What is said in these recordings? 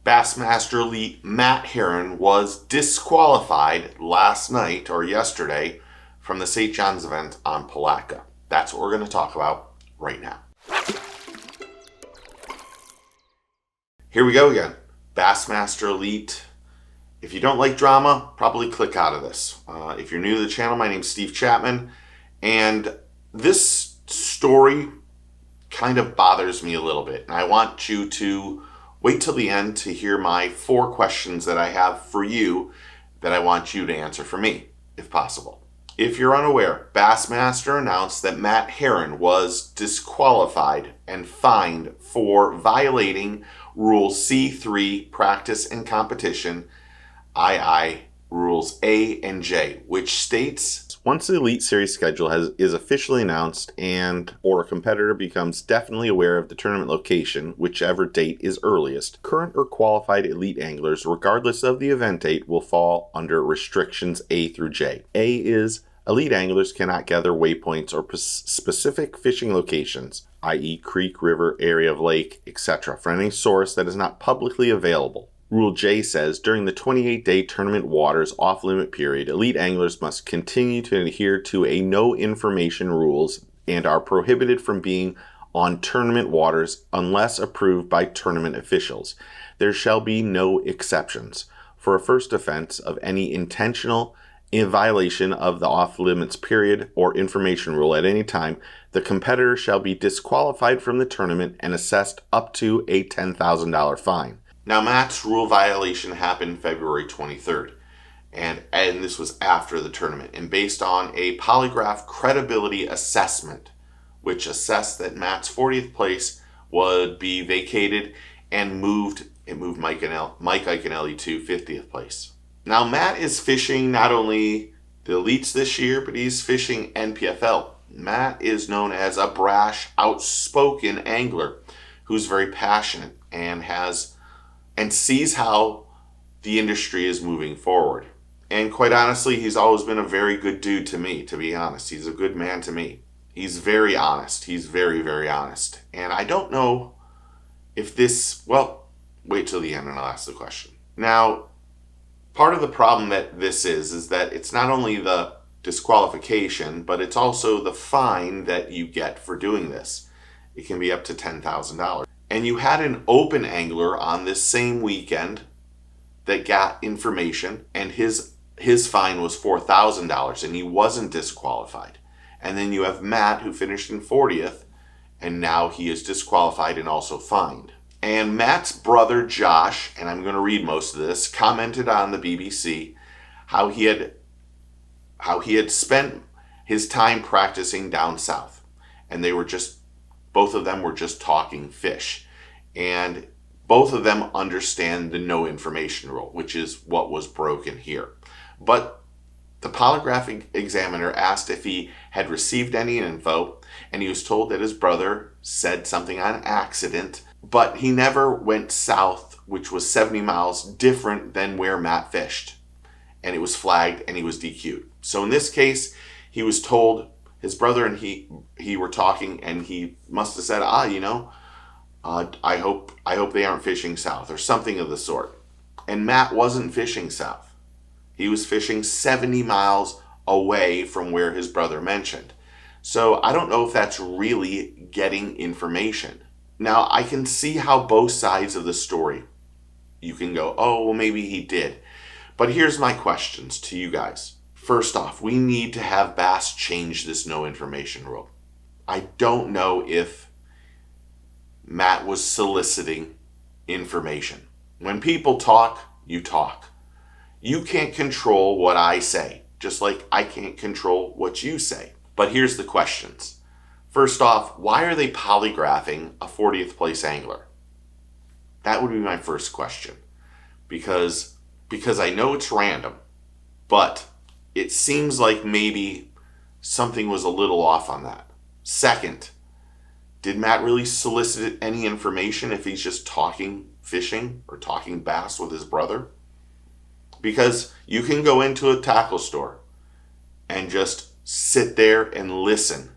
Bassmaster Elite Matt Herren was disqualified last night or yesterday from the St. John's event on Palatka. That's what we're going to talk about right now. Here we go again. Bassmaster Elite. If you don't like drama, probably click out of this. If you're new to the channel, my name's Steve Chapman, and this story kind of bothers me a little bit, and I want you to wait till the end to hear my 4 questions that I have for you that I want you to answer for me, if possible. If you're unaware, Bassmaster announced that Matt Herren was disqualified and fined for violating Rule C3, Practice and Competition, II, Rules A and J, which states, once the Elite Series schedule is officially announced or a competitor becomes definitely aware of the tournament location, whichever date is earliest, current or qualified elite anglers, regardless of the event date, will fall under restrictions A through J. A is elite anglers cannot gather waypoints or specific fishing locations, i.e. creek, river, area of lake, etc., for any source that is not publicly available. Rule J says, during the 28-day tournament waters off-limit period, elite anglers must continue to adhere to a no-information rules and are prohibited from being on tournament waters unless approved by tournament officials. There shall be no exceptions. For a first offense of any intentional violation of the off-limits period or information rule at any time, the competitor shall be disqualified from the tournament and assessed up to a $10,000 fine. Now, Matt's rule violation happened February 23rd, and this was after the tournament, and based on a polygraph credibility assessment, which assessed that Matt's 40th place would be vacated and moved Mike Iaconelli to 50th place. Now, Matt is fishing not only the Elites this year, but he's fishing NPFL. Matt is known as a brash, outspoken angler who's very passionate and sees how the industry is moving forward. And quite honestly, he's always been a very good dude to me, to be honest. He's a good man to me. He's very honest. He's very, very honest. And I don't know if this, well, wait till the end and I'll ask the question. Now, part of the problem that this is that it's not only the disqualification, but it's also the fine that you get for doing this. It can be up to $10,000. And you had an open angler on this same weekend that got information, and his fine was $4,000, and he wasn't disqualified. And then you have Matt, who finished in 40th, and now he is disqualified and also fined. And Matt's brother, Josh, and I'm going to read most of this, commented on the BBC how he had spent his time practicing down south, and both of them were just talking fish. And both of them understand the no information rule, which is what was broken here. But the polygraph examiner asked if he had received any info, and he was told that his brother said something on accident, but he never went south, which was 70 miles different than where Matt fished. And it was flagged and he was DQ'd. So in this case, he was told, his brother and he were talking, and he must have said, I hope they aren't fishing south, or something of the sort. And Matt wasn't fishing south. He was fishing 70 miles away from where his brother mentioned. So I don't know if that's really getting information. Now, I can see how both sides of the story, you can go, oh, well, maybe he did. But here's my questions to you guys. First off, we need to have Bass change this no information rule. I don't know if Matt was soliciting information. When people talk, you talk. You can't control what I say, just like I can't control what you say. But here's the questions. First off, why are they polygraphing a 40th place angler? That would be my first question. Because I know it's random, but it seems like maybe something was a little off on that. Second, did Matt really solicit any information if he's just talking fishing or talking bass with his brother? Because you can go into a tackle store and just sit there and listen,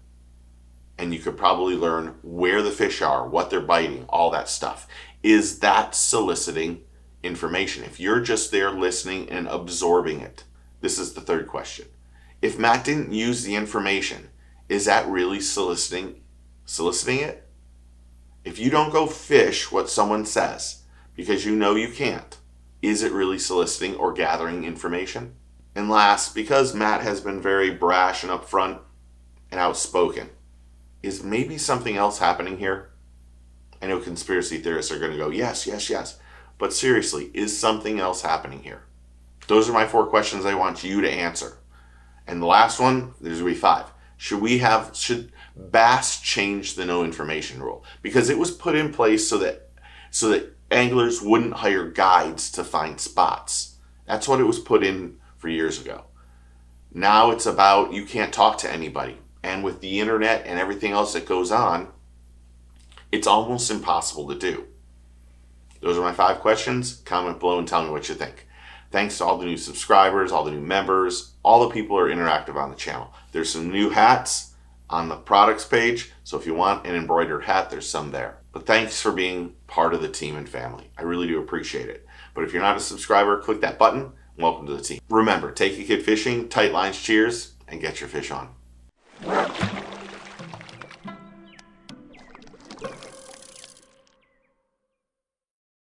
and you could probably learn where the fish are, what they're biting, all that stuff. Is that soliciting information, if you're just there listening and absorbing it, this is the third question. If Matt didn't use the information, is that really soliciting it? If you don't go fish what someone says because you know you can't, is it really soliciting or gathering information? And last, because Matt has been very brash and upfront and outspoken, is maybe something else happening here? I know conspiracy theorists are going to go, yes, yes, yes. But seriously, is something else happening here? Those are my 4 questions I want you to answer. And the last one, there's going to be 5. Should Bass change the no information rule? Because it was put in place so that anglers wouldn't hire guides to find spots. That's what it was put in for years ago. Now it's about you can't talk to anybody. And with the internet and everything else that goes on, it's almost impossible to do. Those are my 5 questions. Comment below and tell me what you think. Thanks to all the new subscribers, all the new members, all the people who are interactive on the channel. There's some new hats on the products page, so if you want an embroidered hat, there's some there. But thanks for being part of the team and family. I really do appreciate it. But if you're not a subscriber, click that button. Welcome to the team. Remember, take a kid fishing, tight lines, cheers, and get your fish on.